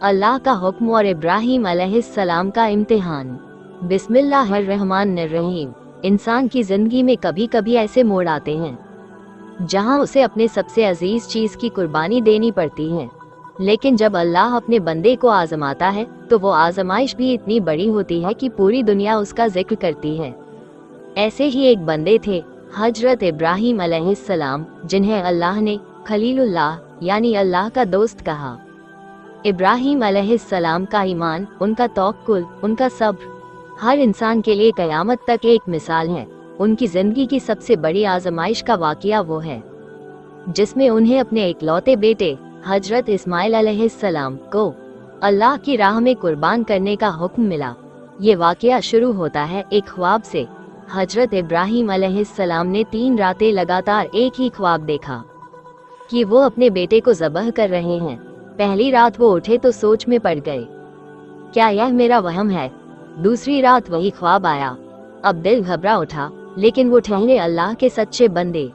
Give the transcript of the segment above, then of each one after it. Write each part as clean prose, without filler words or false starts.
अल्लाह का हुक्म और इब्राहीम अलैहिस्सलाम का इम्तिहान। बिस्मिल्लाहिर्रहमानिर्रहीम। इंसान की जिंदगी में कभी कभी ऐसे मोड़ आते हैं जहां उसे अपने सबसे अजीज चीज की कुर्बानी देनी पड़ती है, लेकिन जब अल्लाह अपने बंदे को आजमाता है तो वो आजमाइश भी इतनी बड़ी होती है कि पूरी दुनिया उसका जिक्र करती है। ऐसे ही एक बंदे थे हजरत इब्राहीम अलैहिस्सलाम, जिन्हें अल्लाह ने खलीलुल्लाह यानी अल्लाह का दोस्त कहा। इब्राहीम अलैहिस्सलाम का ईमान, उनका तवक्कुल, उनका सब्र हर इंसान के लिए कयामत तक एक मिसाल है। उनकी जिंदगी की सबसे बड़ी आजमाइश का वाकया वो है जिसमें उन्हें अपने इकलौते बेटे हजरत इस्माइल अलैहिस्सलाम को अल्लाह की राह में कुर्बान करने का हुक्म मिला। ये वाकया शुरू होता है एक ख्वाब से। हजरत इब्राहीम अलैहिस्सलाम ने 3 रातें लगातार एक ही ख्वाब देखा कि वो अपने बेटे को ज़बह कर रहे हैं। पहली रात वो उठे तो सोच में पड़ गए, क्या यह मेरा वहम है? दूसरी रात वही ख्वाब आया। अब दिल घबरा उठा, लेकिन वो ठहरे अल्लाह के सच्चे बंदे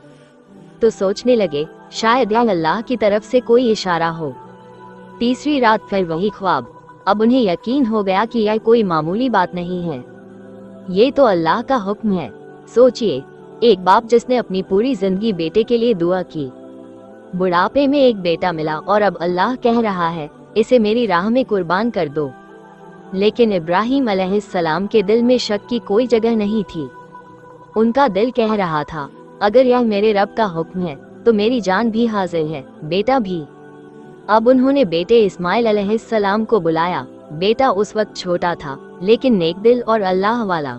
तो सोचने लगे शायद यह अल्लाह की तरफ से कोई इशारा हो। तीसरी रात फिर वही ख्वाब। अब उन्हें यकीन हो गया कि यह कोई मामूली बात नहीं है, ये तो अल्लाह का हुक्म है। सोचिए, एक बाप जिसने अपनी पूरी जिंदगी बेटे के लिए दुआ की, बुढ़ापे में एक बेटा मिला और अब अल्लाह कह रहा है इसे मेरी राह में कुर्बान कर दो। लेकिन इब्राहीम अलैहिस्सलाम के दिल में शक की कोई जगह नहीं थी। उनका दिल कह रहा था, अगर यह मेरे रब का हुक्म है तो मेरी जान भी हाजिर है, बेटा भी। अब उन्होंने बेटे इस्माइल अलैहिस्सलाम को बुलाया। बेटा उस वक्त छोटा था, लेकिन नेक दिल और अल्लाह वाला।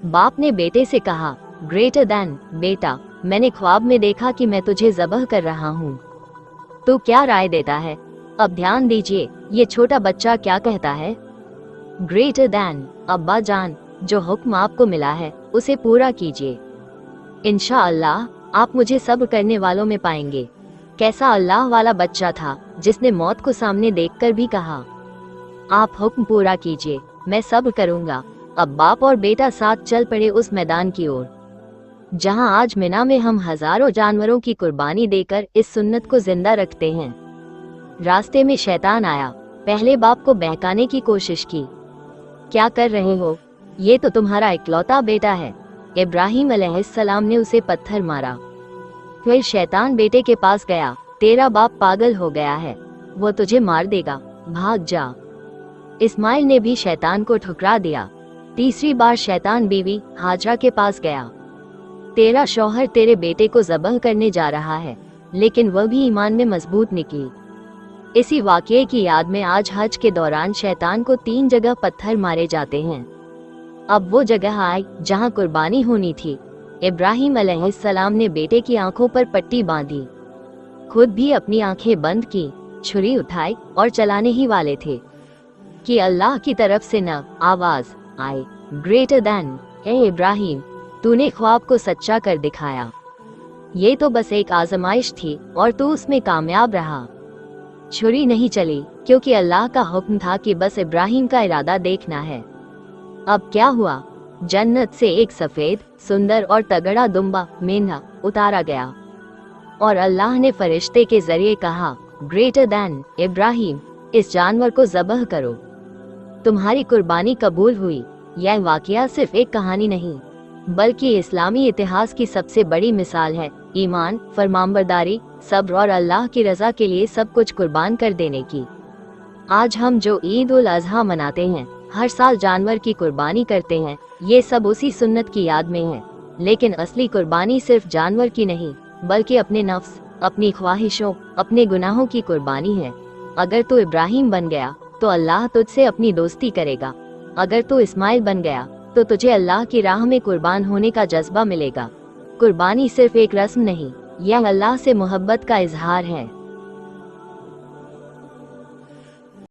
बाप ने बेटे से कहा, ग्रेटर दैन बेटा, मैंने ख्वाब में देखा कि मैं तुझे ज़बह कर रहा हूँ, तो क्या राय देता है? अब ध्यान दीजिए, ये छोटा बच्चा क्या कहता है? ग्रेटर दैन, अब्बा जान, जो हुक्म आपको मिला है उसे पूरा कीजिए। इंशाअल्लाह आप मुझे सब्र करने वालों में पाएंगे। कैसा अल्लाह वाला बच्चा था जिसने मौत को सामने देखकर भी कहा, आप हुक्म पूरा कीजिए, मैं सब्र करूंगा। अब बाप और बेटा साथ चल पड़े उस मैदान की ओर जहां आज मिना में हम हजारों जानवरों की कुर्बानी देकर इस सुन्नत को जिंदा रखते हैं। रास्ते में शैतान आया। पहले बाप को बहकाने की कोशिश की, क्या कर रहे हो? ये तो तुम्हारा इकलौता बेटा है। इब्राहीम अलैहिस्सलाम ने उसे पत्थर मारा। फिर शैतान बेटे के पास गया, तेरा बाप पागल हो गया है, वो तुझे मार देगा, भाग जा। इस्माइल ने भी शैतान को ठुकरा दिया। तीसरी बार शैतान बीवी हाजरा के पास गया, तेरा शौहर तेरे बेटे को ज़बह करने जा रहा है, लेकिन वह भी ईमान में मजबूत निकली। इसी वाकये की याद में आज हज के दौरान शैतान को 3 जगह पत्थर मारे जाते हैं। अब वो जगह आई जहां कुर्बानी होनी थी। इब्राहीम अलैहिस्सलाम ने बेटे की आंखों पर पट्टी बांधी, खुद भी अपनी आंखें बंद की, छुरी उठाई और चलाने ही वाले थे कि अल्लाह की तरफ से न आवाज आई, ग्रेटर दैन, ए इब्राहीम, तूने ख्वाब को सच्चा कर दिखाया। ये तो बस एक आजमाइश थी और तू उसमें कामयाब रहा। छुरी नहीं चली क्योंकि अल्लाह का हुक्म था कि बस इब्राहीम का इरादा देखना है। अब क्या हुआ? जन्नत से एक सफेद, सुंदर और तगड़ा दुम्बा मेंढा उतारा गया और अल्लाह ने फरिश्ते के जरिए कहा, ग्रेटर दैन इब्राहीम, इस जानवर को ज़बह करो, तुम्हारी कुर्बानी कबूल हुई। यह वाकया सिर्फ एक कहानी नहीं, बल्कि इस्लामी इतिहास की सबसे बड़ी मिसाल है ईमान, फरमानबरदारी, सब्र और अल्लाह की रजा के लिए सब कुछ कुर्बान कर देने की। आज हम जो ईद उल अजहा मनाते हैं, हर साल जानवर की कुर्बानी करते हैं, ये सब उसी सुन्नत की याद में है। लेकिन असली कुर्बानी सिर्फ जानवर की नहीं, बल्कि अपने नफ्स, अपनी ख्वाहिशों, अपने गुनाहों की कुर्बानी है। अगर तू इब्राहीम बन गया तो अल्लाह तुझसे अपनी दोस्ती करेगा। अगर तू इस्माइल बन गया तो तुझे अल्लाह की राह में कुर्बान होने का जज्बा मिलेगा। कुर्बानी सिर्फ एक रस्म नहीं, यह अल्लाह से मोहब्बत का इजहार है।